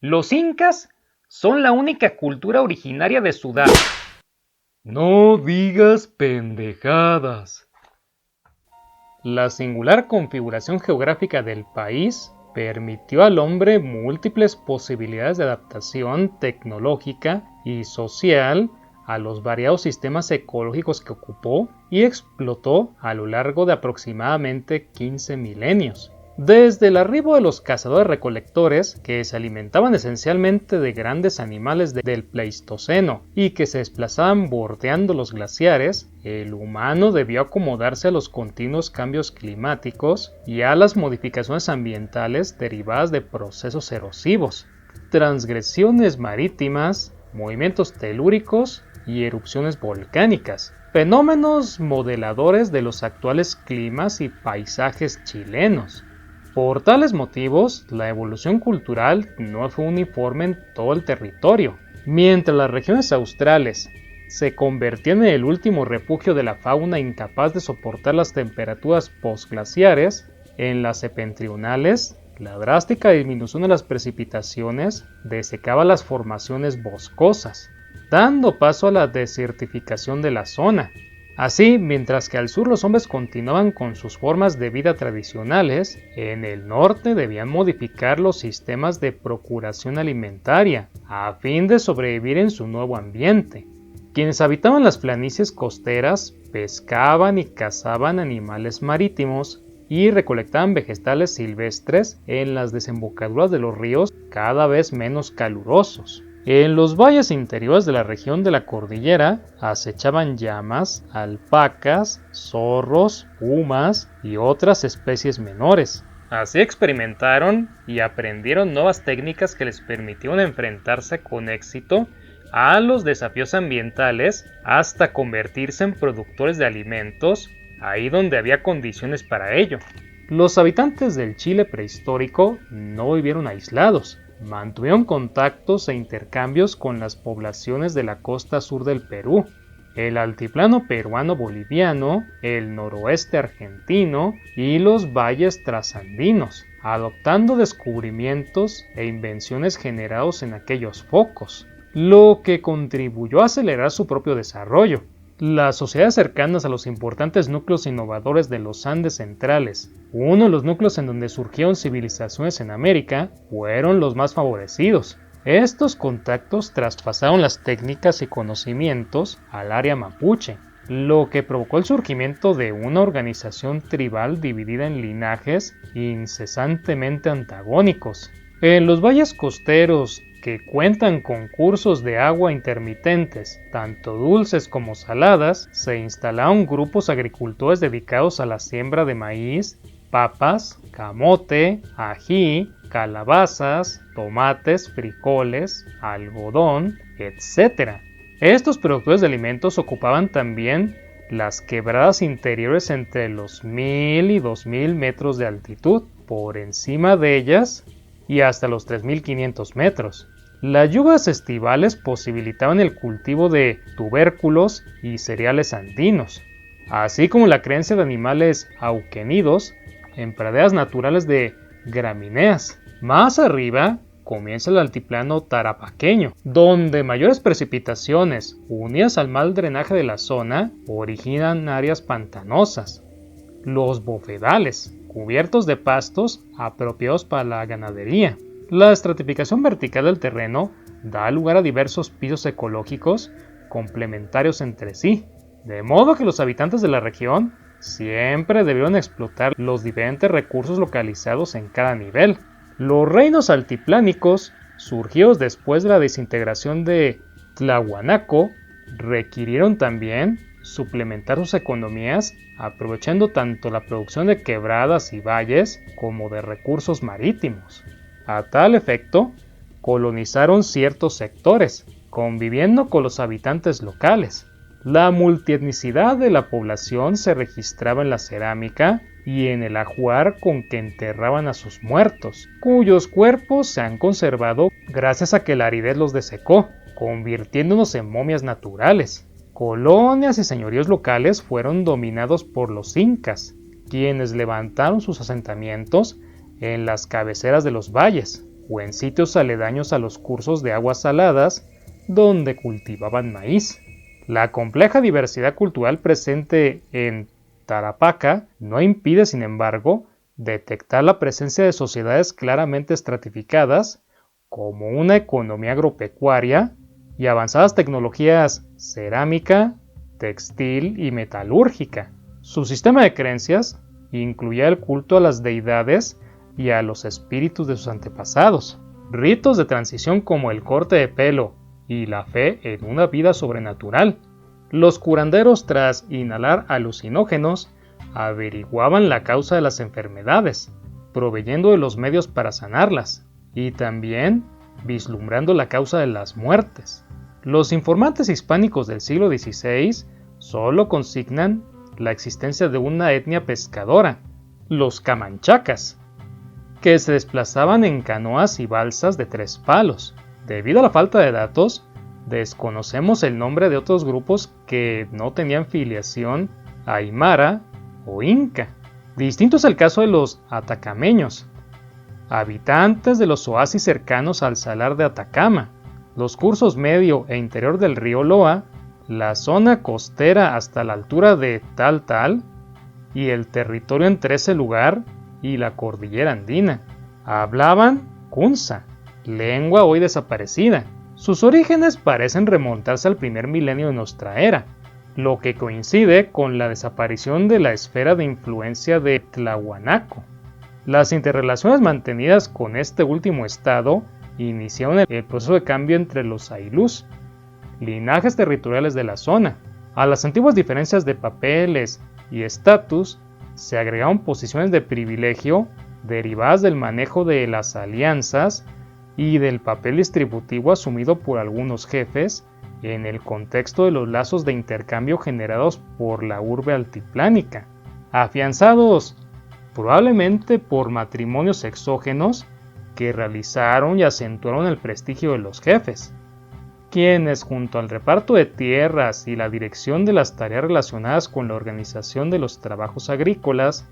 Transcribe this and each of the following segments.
Los incas son la única cultura originaria de Sudáfrica. No digas pendejadas. La singular configuración geográfica del país permitió al hombre múltiples posibilidades de adaptación tecnológica y social a los variados sistemas ecológicos que ocupó y explotó a lo largo de aproximadamente 15 milenios. Desde el arribo de los cazadores-recolectores, que se alimentaban esencialmente de grandes animales del Pleistoceno y que se desplazaban bordeando los glaciares, el humano debió acomodarse a los continuos cambios climáticos y a las modificaciones ambientales derivadas de procesos erosivos, transgresiones marítimas, movimientos telúricos y erupciones volcánicas, fenómenos modeladores de los actuales climas y paisajes chilenos. Por tales motivos, la evolución cultural no fue uniforme en todo el territorio. Mientras las regiones australes se convertían en el último refugio de la fauna incapaz de soportar las temperaturas postglaciares, en las septentrionales, la drástica disminución de las precipitaciones desecaba las formaciones boscosas, dando paso a la desertificación de la zona. Así, mientras que al sur los hombres continuaban con sus formas de vida tradicionales, en el norte debían modificar los sistemas de procuración alimentaria a fin de sobrevivir en su nuevo ambiente. Quienes habitaban las planicies costeras pescaban y cazaban animales marítimos y recolectaban vegetales silvestres en las desembocaduras de los ríos cada vez menos calurosos. En los valles interiores de la región de la cordillera acechaban llamas, alpacas, zorros, pumas y otras especies menores. Así experimentaron y aprendieron nuevas técnicas que les permitieron enfrentarse con éxito a los desafíos ambientales hasta convertirse en productores de alimentos ahí donde había condiciones para ello. Los habitantes del Chile prehistórico no vivieron aislados. Mantuvieron contactos e intercambios con las poblaciones de la costa sur del Perú, el altiplano peruano-boliviano, el noroeste argentino y los valles trasandinos, adoptando descubrimientos e invenciones generados en aquellos focos, lo que contribuyó a acelerar su propio desarrollo. Las sociedades cercanas a los importantes núcleos innovadores de los Andes centrales, uno de los núcleos en donde surgieron civilizaciones en América, fueron los más favorecidos. Estos contactos traspasaron las técnicas y conocimientos al área mapuche, lo que provocó el surgimiento de una organización tribal dividida en linajes incesantemente antagónicos. En los valles costeros, que cuentan con cursos de agua intermitentes, tanto dulces como saladas, se instalaron grupos agricultores dedicados a la siembra de maíz, papas, camote, ají, calabazas, tomates, frijoles, algodón, etc. Estos productores de alimentos ocupaban también las quebradas interiores entre los 1000 y 2000 metros de altitud, por encima de ellas y hasta los 3500 metros. Las lluvias estivales posibilitaban el cultivo de tubérculos y cereales andinos, así como la creencia de animales auquenidos en praderas naturales de gramíneas. Más arriba comienza el altiplano tarapaqueño, donde mayores precipitaciones, unidas al mal drenaje de la zona, originan áreas pantanosas. Los bofedales, cubiertos de pastos apropiados para la ganadería. La estratificación vertical del terreno da lugar a diversos pisos ecológicos complementarios entre sí, de modo que los habitantes de la región siempre debieron explotar los diferentes recursos localizados en cada nivel. Los reinos altiplánicos, surgidos después de la desintegración de Tlahuanaco, requirieron también suplementar sus economías aprovechando tanto la producción de quebradas y valles como de recursos marítimos. A tal efecto, colonizaron ciertos sectores, conviviendo con los habitantes locales. La multietnicidad de la población se registraba en la cerámica y en el ajuar con que enterraban a sus muertos, cuyos cuerpos se han conservado gracias a que la aridez los desecó, convirtiéndonos en momias naturales. Colonias y señoríos locales fueron dominados por los incas, quienes levantaron sus asentamientos en las cabeceras de los valles o en sitios aledaños a los cursos de aguas saladas donde cultivaban maíz. La compleja diversidad cultural presente en Tarapacá no impide, sin embargo, detectar la presencia de sociedades claramente estratificadas, como una economía agropecuaria y avanzadas tecnologías cerámica, textil y metalúrgica. Su sistema de creencias incluía el culto a las deidades y a los espíritus de sus antepasados, ritos de transición como el corte de pelo y la fe en una vida sobrenatural. Los curanderos, tras inhalar alucinógenos, averiguaban la causa de las enfermedades, proveyendo de los medios para sanarlas, y también vislumbrando la causa de las muertes. Los informantes hispánicos del siglo XVI solo consignan la existencia de una etnia pescadora, los camanchacas, que se desplazaban en canoas y balsas de 3 palos. Debido a la falta de datos, desconocemos el nombre de otros grupos que no tenían filiación aymara o inca. Distinto es el caso de los atacameños, habitantes de los oasis cercanos al salar de Atacama, los cursos medio e interior del río Loa, la zona costera hasta la altura de Tal y el territorio entre ese lugar y la cordillera andina. Hablaban Kunza, lengua hoy desaparecida. Sus orígenes parecen remontarse al primer milenio de nuestra era, lo que coincide con la desaparición de la esfera de influencia de Tlahuanaco. Las interrelaciones mantenidas con este último estado iniciaron el proceso de cambio entre los Ailús, linajes territoriales de la zona. A las antiguas diferencias de papeles y estatus se agregaron posiciones de privilegio derivadas del manejo de las alianzas y del papel distributivo asumido por algunos jefes en el contexto de los lazos de intercambio generados por la urbe altiplánica, afianzados probablemente por matrimonios exógenos que realizaron y acentuaron el prestigio de los jefes, quienes junto al reparto de tierras y la dirección de las tareas relacionadas con la organización de los trabajos agrícolas,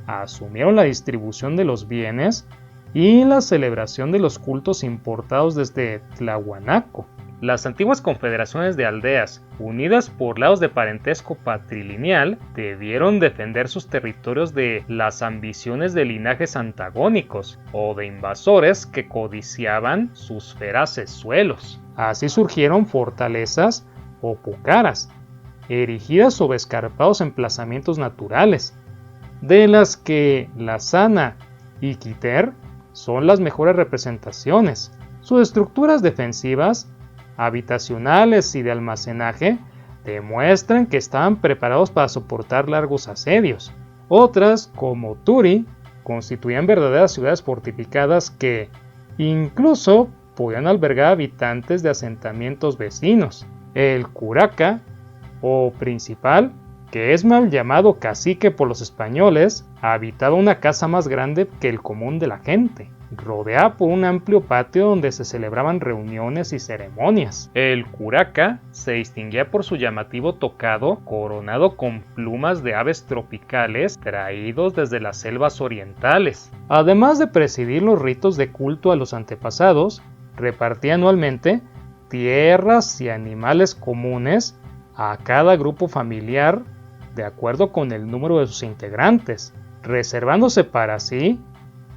asumieron la distribución de los bienes y la celebración de los cultos importados desde Tlahuanaco. Las antiguas confederaciones de aldeas, unidas por lados de parentesco patrilineal, debieron defender sus territorios de las ambiciones de linajes antagónicos o de invasores que codiciaban sus feraces suelos. Así surgieron fortalezas o pucaras, erigidas sobre escarpados emplazamientos naturales, de las que la Sana y Quiter son las mejores representaciones. Sus estructuras defensivas, habitacionales y de almacenaje demuestran que estaban preparados para soportar largos asedios. Otras, como Turi, constituían verdaderas ciudades fortificadas que incluso podían albergar habitantes de asentamientos vecinos. El curaca, o principal, que es mal llamado cacique por los españoles, habitaba una casa más grande que el común de la gente, rodeada por un amplio patio donde se celebraban reuniones y ceremonias. El curaca se distinguía por su llamativo tocado coronado con plumas de aves tropicales traídos desde las selvas orientales. Además de presidir los ritos de culto a los antepasados, repartía anualmente tierras y animales comunes a cada grupo familiar de acuerdo con el número de sus integrantes, reservándose para sí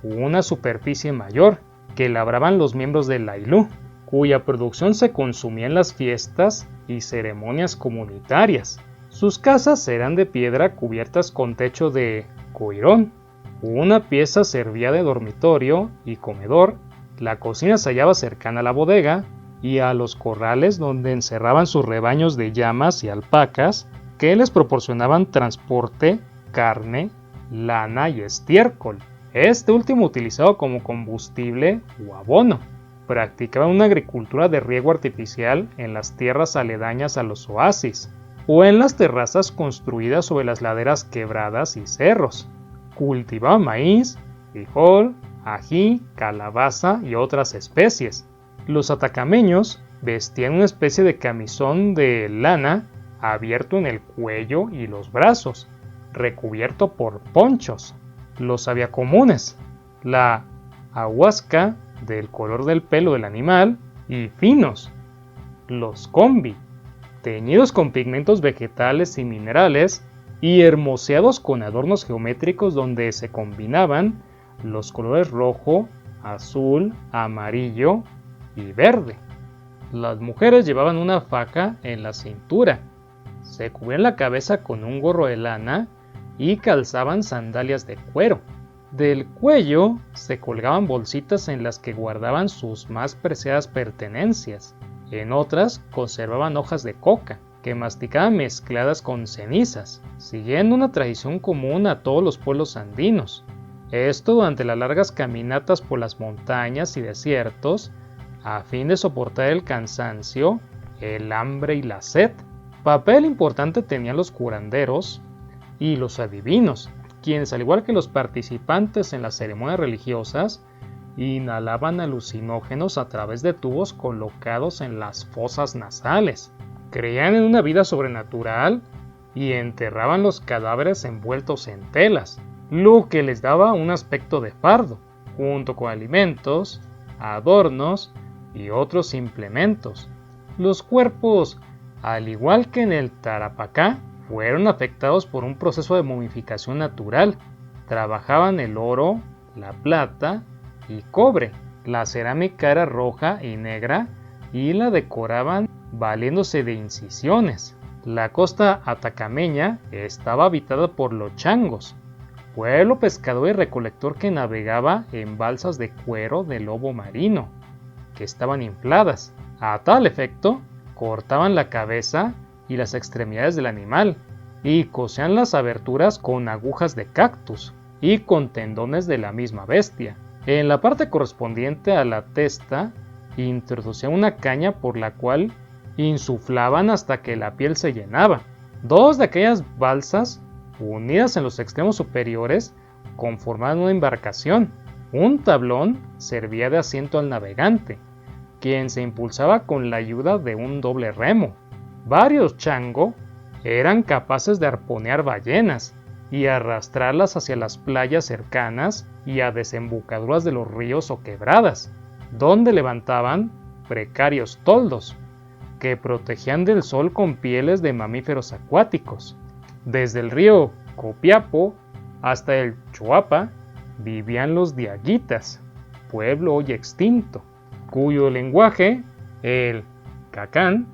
una superficie mayor que labraban los miembros del Ailú, cuya producción se consumía en las fiestas y ceremonias comunitarias. Sus casas eran de piedra cubiertas con techo de coirón. Una pieza servía de dormitorio y comedor, la cocina se hallaba cercana a la bodega y a los corrales donde encerraban sus rebaños de llamas y alpacas que les proporcionaban transporte, carne, lana y estiércol, este último utilizado como combustible o abono. Practicaban una agricultura de riego artificial en las tierras aledañas a los oasis o en las terrazas construidas sobre las laderas quebradas y cerros. Cultivaban maíz, frijol, ají, calabaza y otras especies. Los atacameños vestían una especie de camisón de lana abierto en el cuello y los brazos, recubierto por ponchos. Los aviacomunes, la ahuasca del color del pelo del animal y finos. Los combi, teñidos con pigmentos vegetales y minerales y hermoseados con adornos geométricos donde se combinaban los colores rojo, azul, amarillo y verde. Las mujeres llevaban una faja en la cintura, se cubrían la cabeza con un gorro de lana y calzaban sandalias de cuero. Del cuello se colgaban bolsitas en las que guardaban sus más preciadas pertenencias. En otras conservaban hojas de coca, que masticaban mezcladas con cenizas, siguiendo una tradición común a todos los pueblos andinos. Esto durante las largas caminatas por las montañas y desiertos, a fin de soportar el cansancio, el hambre y la sed. Papel importante tenían los curanderos y los adivinos, quienes, al igual que los participantes en las ceremonias religiosas, inhalaban alucinógenos a través de tubos colocados en las fosas nasales. Creían en una vida sobrenatural y enterraban los cadáveres envueltos en telas, lo que les daba un aspecto de fardo, junto con alimentos, adornos y otros implementos. Los cuerpos, al igual que en el Tarapacá, fueron afectados por un proceso de momificación natural. Trabajaban el oro, la plata y cobre. La cerámica era roja y negra y la decoraban valiéndose de incisiones. La costa atacameña estaba habitada por los changos, pueblo pescador y recolector que navegaba en balsas de cuero de lobo marino, que estaban infladas. A tal efecto, cortaban la cabeza y las extremidades del animal, y cosían las aberturas con agujas de cactus y con tendones de la misma bestia. En la parte correspondiente a la testa, introducían una caña por la cual insuflaban hasta que la piel se llenaba. Dos de aquellas balsas, unidas en los extremos superiores, conformaban una embarcación. Un tablón servía de asiento al navegante, quien se impulsaba con la ayuda de un doble remo. Varios chango eran capaces de arponear ballenas y arrastrarlas hacia las playas cercanas y a desembocaduras de los ríos o quebradas, donde levantaban precarios toldos que protegían del sol con pieles de mamíferos acuáticos. Desde el río Copiapo hasta el Choapa vivían los diaguitas, pueblo hoy extinto, cuyo lenguaje, el cacán,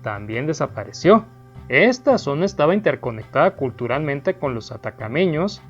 también desapareció. Esta zona estaba interconectada culturalmente con los atacameños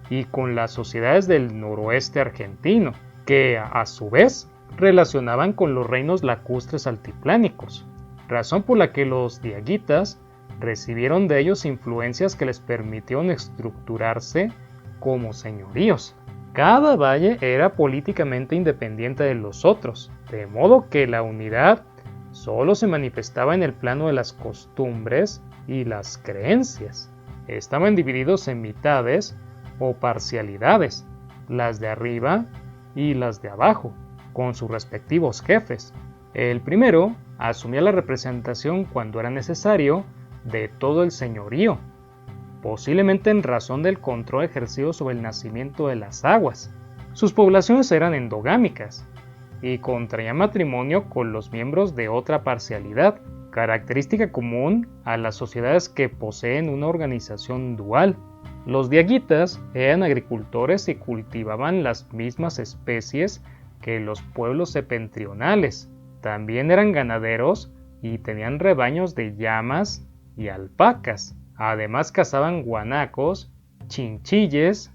y con las sociedades del noroeste argentino, que a su vez relacionaban con los reinos lacustres altiplánicos, razón por la que los diaguitas recibieron de ellos influencias que les permitieron estructurarse como señoríos. Cada valle era políticamente independiente de los otros, de modo que la unidad solo se manifestaba en el plano de las costumbres y las creencias. Estaban divididos en mitades o parcialidades, las de arriba y las de abajo, con sus respectivos jefes. El primero asumía la representación cuando era necesario de todo el señorío, posiblemente en razón del control ejercido sobre el nacimiento de las aguas. Sus poblaciones eran endogámicas y contraían matrimonio con los miembros de otra parcialidad, característica común a las sociedades que poseen una organización dual. Los diaguitas eran agricultores y cultivaban las mismas especies que los pueblos septentrionales. También eran ganaderos y tenían rebaños de llamas y alpacas. Además cazaban guanacos, chinchilles,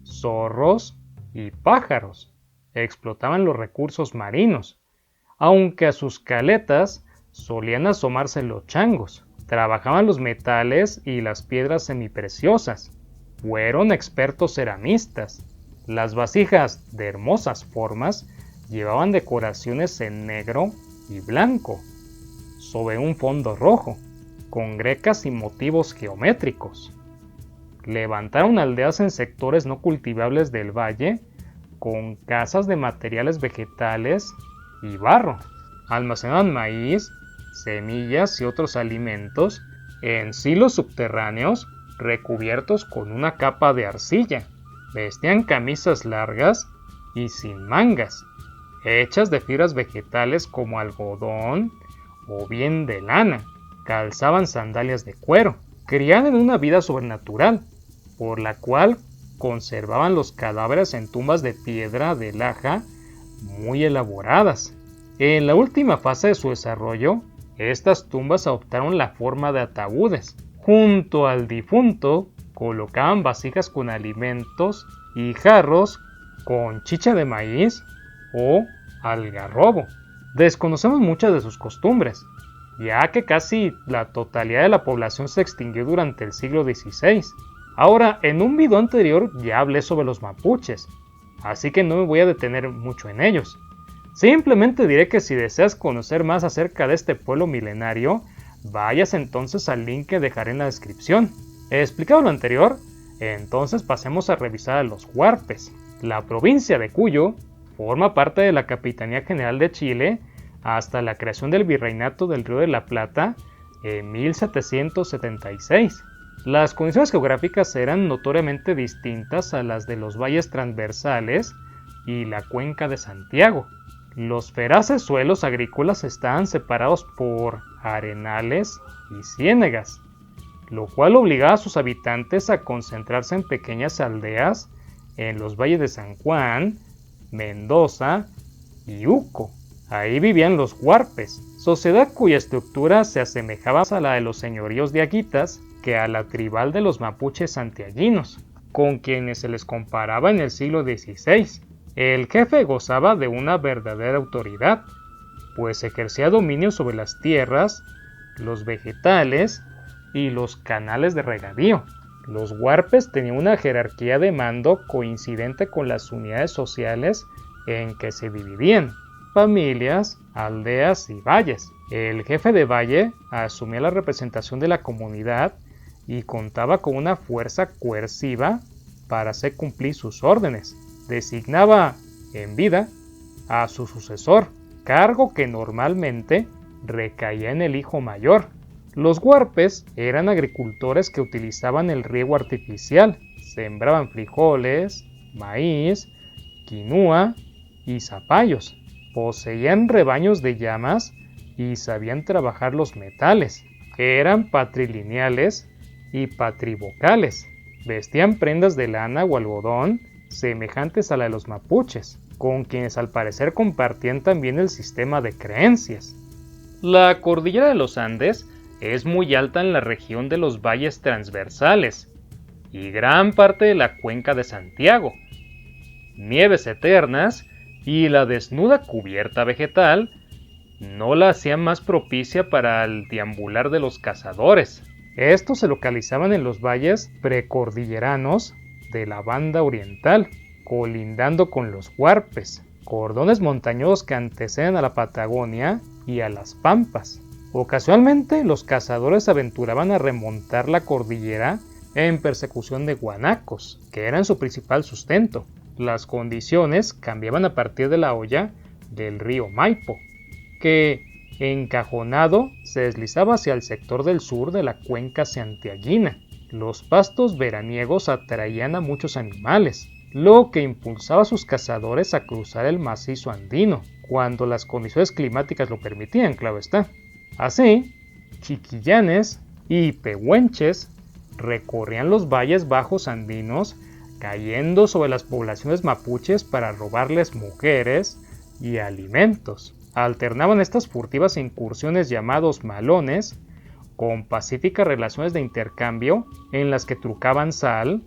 zorros y pájaros. Explotaban los recursos marinos, aunque a sus caletas solían asomarse los changos. Trabajaban los metales y las piedras semipreciosas. Fueron expertos ceramistas. Las vasijas de hermosas formas llevaban decoraciones en negro y blanco, sobre un fondo rojo, con grecas y motivos geométricos. Levantaron aldeas en sectores no cultivables del valle, con casas de materiales vegetales y barro. Almacenaban maíz, semillas y otros alimentos en silos subterráneos recubiertos con una capa de arcilla. Vestían camisas largas y sin mangas, hechas de fibras vegetales como algodón o bien de lana. Calzaban sandalias de cuero. Creían en una vida sobrenatural, por la cual conservaban los cadáveres en tumbas de piedra de laja muy elaboradas. En la última fase de su desarrollo, estas tumbas adoptaron la forma de ataúdes. Junto al difunto colocaban vasijas con alimentos y jarros con chicha de maíz o algarrobo. Desconocemos muchas de sus costumbres, ya que casi la totalidad de la población se extinguió durante el siglo XVI. Ahora, en un video anterior ya hablé sobre los mapuches, así que no me voy a detener mucho en ellos. Simplemente diré que si deseas conocer más acerca de este pueblo milenario, vayas entonces al link que dejaré en la descripción. Explicado lo anterior, entonces pasemos a revisar a los huarpes. La provincia de Cuyo forma parte de la Capitanía General de Chile hasta la creación del Virreinato del Río de la Plata en 1776. Las condiciones geográficas eran notoriamente distintas a las de los valles transversales y la cuenca de Santiago. Los feraces suelos agrícolas estaban separados por arenales y ciénegas, lo cual obligaba a sus habitantes a concentrarse en pequeñas aldeas en los valles de San Juan, Mendoza y Uco. Ahí vivían los huarpes, sociedad cuya estructura se asemejaba a la de los señoríos de Aguitas que a la tribal de los mapuches santiaguinos, con quienes se les comparaba en el siglo XVI. El jefe gozaba de una verdadera autoridad, pues ejercía dominio sobre las tierras, los vegetales y los canales de regadío. Los huarpes tenían una jerarquía de mando coincidente con las unidades sociales en que se dividían: familias, aldeas y valles. El jefe de valle asumía la representación de la comunidad y contaba con una fuerza coerciva para hacer cumplir sus órdenes. Designaba en vida a su sucesor, cargo que normalmente recaía en el hijo mayor. Los huarpes eran agricultores que utilizaban el riego artificial, sembraban frijoles, maíz, quinua y zapallos. Poseían rebaños de llamas y sabían trabajar los metales. Eran patrilineales y patrivocales. Vestían prendas de lana o algodón semejantes a la de los mapuches, con quienes al parecer compartían también el sistema de creencias. La cordillera de los Andes es muy alta en la región de los valles transversales y gran parte de la cuenca de Santiago. Nieves eternas y la desnuda cubierta vegetal no la hacían más propicia para el deambular de los cazadores. Estos se localizaban en los valles precordilleranos de la banda oriental, colindando con los huarpes, cordones montañosos que anteceden a la Patagonia y a las Pampas. Ocasionalmente los cazadores se aventuraban a remontar la cordillera en persecución de guanacos, que eran su principal sustento. Las condiciones cambiaban a partir de la hoya del río Maipo, que, encajonado, se deslizaba hacia el sector del sur de la cuenca santiaguina. Los pastos veraniegos atraían a muchos animales, lo que impulsaba a sus cazadores a cruzar el macizo andino, cuando las condiciones climáticas lo permitían, claro está. Así, chiquillanes y pehuenches recorrían los valles bajos andinos, cayendo sobre las poblaciones mapuches para robarles mujeres y alimentos. Alternaban estas furtivas incursiones llamados malones con pacíficas relaciones de intercambio en las que trucaban sal,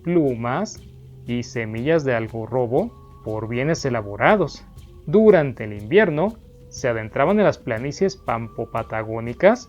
plumas y semillas de algarrobo por bienes elaborados. Durante el invierno se adentraban en las planicies pampo-patagónicas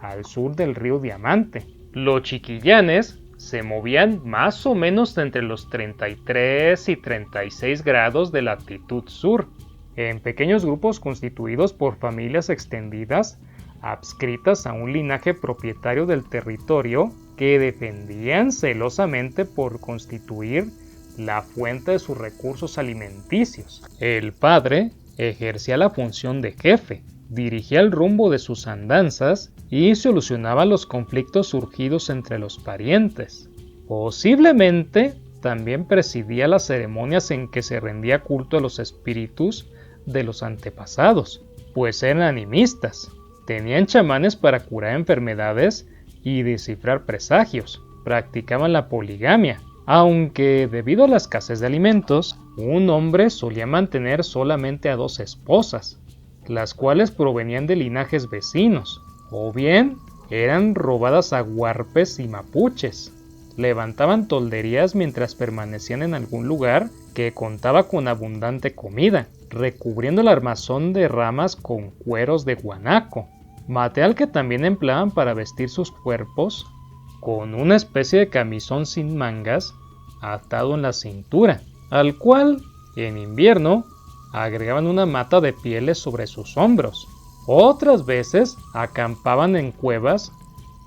al sur del río Diamante. Los chiquillanes se movían más o menos entre los 33 y 36 grados de latitud sur, en pequeños grupos constituidos por familias extendidas adscritas a un linaje propietario del territorio que defendían celosamente por constituir la fuente de sus recursos alimenticios. El padre ejercía la función de jefe, dirigía el rumbo de sus andanzas y solucionaba los conflictos surgidos entre los parientes. Posiblemente también presidía las ceremonias en que se rendía culto a los espíritus de los antepasados, pues eran animistas. Tenían chamanes para curar enfermedades y descifrar presagios. Practicaban la poligamia, aunque debido a la escasez de alimentos, un hombre solía mantener solamente a 2 esposas, las cuales provenían de linajes vecinos, o bien eran robadas a huarpes y mapuches. Levantaban tolderías mientras permanecían en algún lugar que contaba con abundante comida, recubriendo el armazón de ramas con cueros de guanaco, material que también empleaban para vestir sus cuerpos con una especie de camisón sin mangas atado en la cintura, al cual, en invierno, agregaban una mata de pieles sobre sus hombros. Otras veces acampaban en cuevas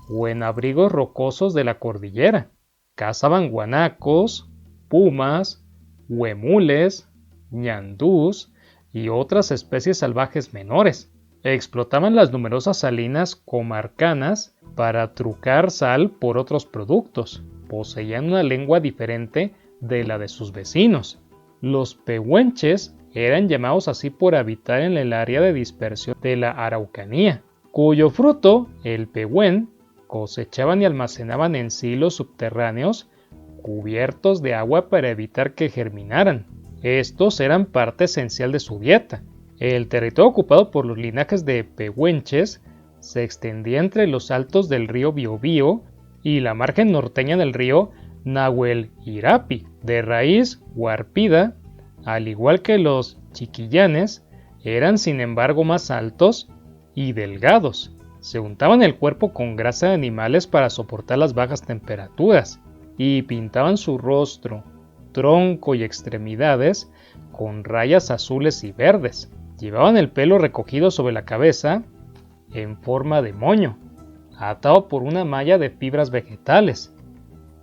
o en abrigos rocosos de la cordillera. Cazaban guanacos, pumas, huemules, ñandús y otras especies salvajes menores. Explotaban las numerosas salinas comarcanas para trucar sal por otros productos. Poseían una lengua diferente de la de sus vecinos. Los pehuenches eran llamados así por habitar en el área de dispersión de la Araucanía, cuyo fruto, el pehuen, cosechaban y almacenaban en silos subterráneos cubiertos de agua para evitar que germinaran. Estos eran parte esencial de su dieta. El territorio ocupado por los linajes de pehuenches se extendía entre los altos del río Biobío y la margen norteña del río Nahuel Irapi, de raíz huarpida, al igual que los chiquillanes, eran sin embargo más altos y delgados. Se untaban el cuerpo con grasa de animales para soportar las bajas temperaturas y pintaban su rostro, tronco y extremidades con rayas azules y verdes. Llevaban el pelo recogido sobre la cabeza en forma de moño, atado por una malla de fibras vegetales,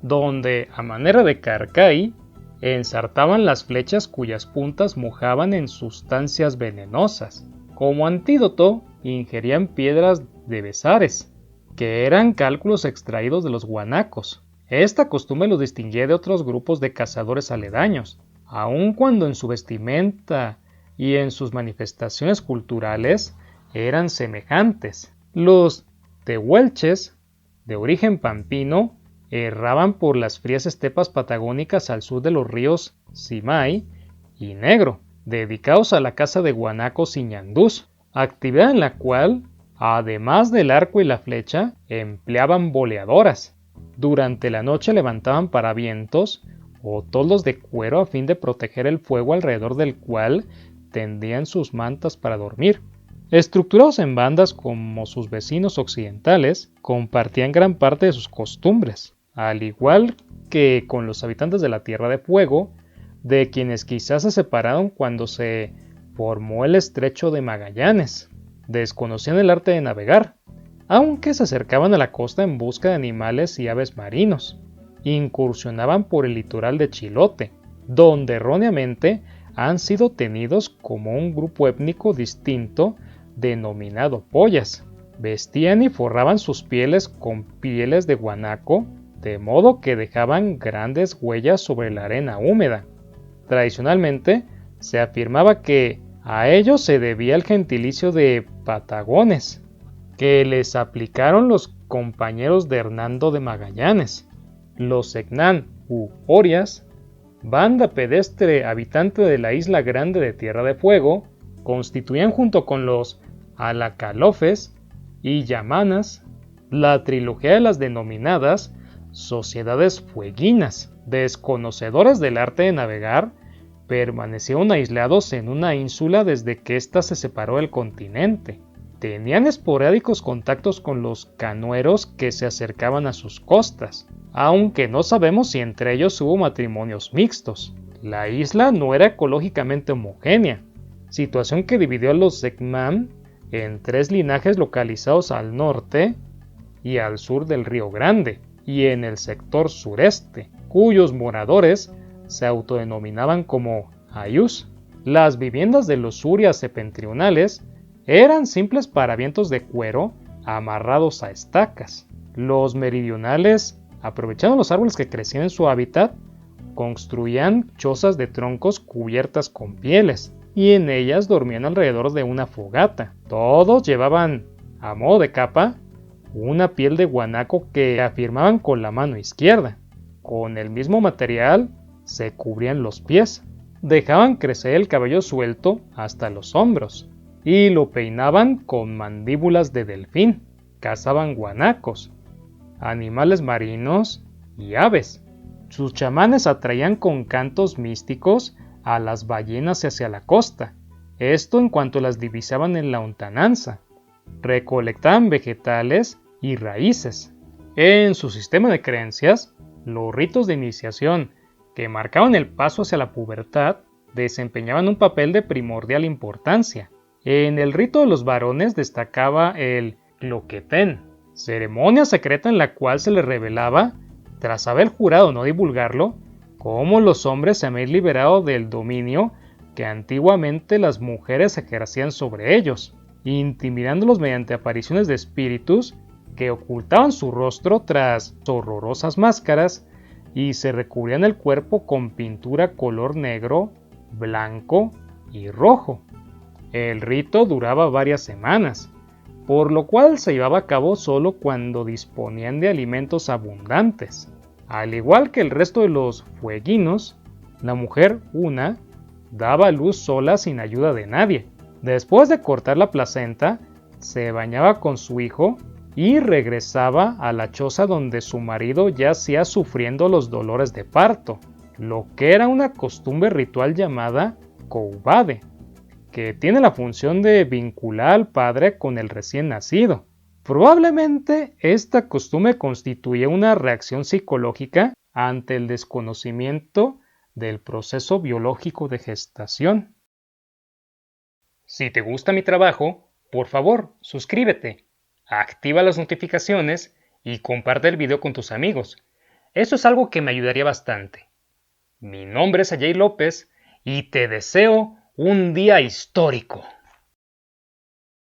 donde, a manera de carcay, ensartaban las flechas cuyas puntas mojaban en sustancias venenosas. Como antídoto, ingerían piedras de besares, que eran cálculos extraídos de los guanacos. Esta costumbre los distinguía de otros grupos de cazadores aledaños, aun cuando en su vestimenta y en sus manifestaciones culturales eran semejantes. Los tehuelches, de origen pampino, erraban por las frías estepas patagónicas al sur de los ríos Simay y Negro, dedicados a la caza de guanacos y ñandús, actividad en la cual, además del arco y la flecha, empleaban boleadoras. Durante la noche levantaban paravientos o toldos de cuero a fin de proteger el fuego alrededor del cual tendían sus mantas para dormir. Estructurados en bandas como sus vecinos occidentales, compartían gran parte de sus costumbres, al igual que con los habitantes de la Tierra de Fuego, de quienes quizás se separaron cuando se formó el Estrecho de Magallanes. Desconocían el arte de navegar, aunque se acercaban a la costa en busca de animales y aves marinos. Incursionaban por el litoral de Chilote, donde erróneamente han sido tenidos como un grupo étnico distinto denominado Poyas. Vestían y forraban sus pieles con pieles de guanaco, de modo que dejaban grandes huellas sobre la arena húmeda. Tradicionalmente, se afirmaba que a ellos se debía el gentilicio de patagones, que les aplicaron los compañeros de Hernando de Magallanes. Los Secnán u Orias, banda pedestre habitante de la isla grande de Tierra de Fuego, constituían junto con los Alacalofes y Yamanas la trilogía de las denominadas sociedades fueguinas. Desconocedores del arte de navegar, permanecieron aislados en una ínsula desde que ésta se separó del continente. Tenían esporádicos contactos con los canoeros que se acercaban a sus costas, aunque no sabemos si entre ellos hubo matrimonios mixtos. La isla no era ecológicamente homogénea, situación que dividió a los Secmán en 3 linajes localizados al norte y al sur del Río Grande, y en el sector sureste, cuyos moradores se autodenominaban como Ayús. Las viviendas de los Surias septentrionales Eran simples paravientos de cuero amarrados a estacas. Los meridionales, aprovechando los árboles que crecían en su hábitat, construían chozas de troncos cubiertas con pieles, y en ellas dormían alrededor de una fogata. Todos llevaban, a modo de capa, una piel de guanaco que afirmaban con la mano izquierda. Con el mismo material se cubrían los pies, dejaban crecer el cabello suelto hasta los hombros, y lo peinaban con mandíbulas de delfín. Cazaban guanacos, animales marinos y aves. Sus chamanes atraían con cantos místicos a las ballenas hacia la costa, esto en cuanto las divisaban en la lontananza. Recolectaban vegetales y raíces. En su sistema de creencias, los ritos de iniciación que marcaban el paso hacia la pubertad desempeñaban un papel de primordial importancia. En el rito de los varones destacaba el cloquetén, ceremonia secreta en la cual se les revelaba, tras haber jurado no divulgarlo, cómo los hombres se habían liberado del dominio que antiguamente las mujeres ejercían sobre ellos, intimidándolos mediante apariciones de espíritus que ocultaban su rostro tras horrorosas máscaras y se recubrían el cuerpo con pintura color negro, blanco y rojo. El rito duraba varias semanas, por lo cual se llevaba a cabo solo cuando disponían de alimentos abundantes. Al igual que el resto de los fueguinos, la mujer, daba a luz sola sin ayuda de nadie. Después de cortar la placenta, se bañaba con su hijo y regresaba a la choza donde su marido yacía sufriendo los dolores de parto, lo que era una costumbre ritual llamada couvade, que tiene la función de vincular al padre con el recién nacido. Probablemente esta costumbre constituye una reacción psicológica ante el desconocimiento del proceso biológico de gestación. Si te gusta mi trabajo, por favor, suscríbete, activa las notificaciones y comparte el video con tus amigos. Eso es algo que me ayudaría bastante. Mi nombre es Ajay López y te deseo un día histórico.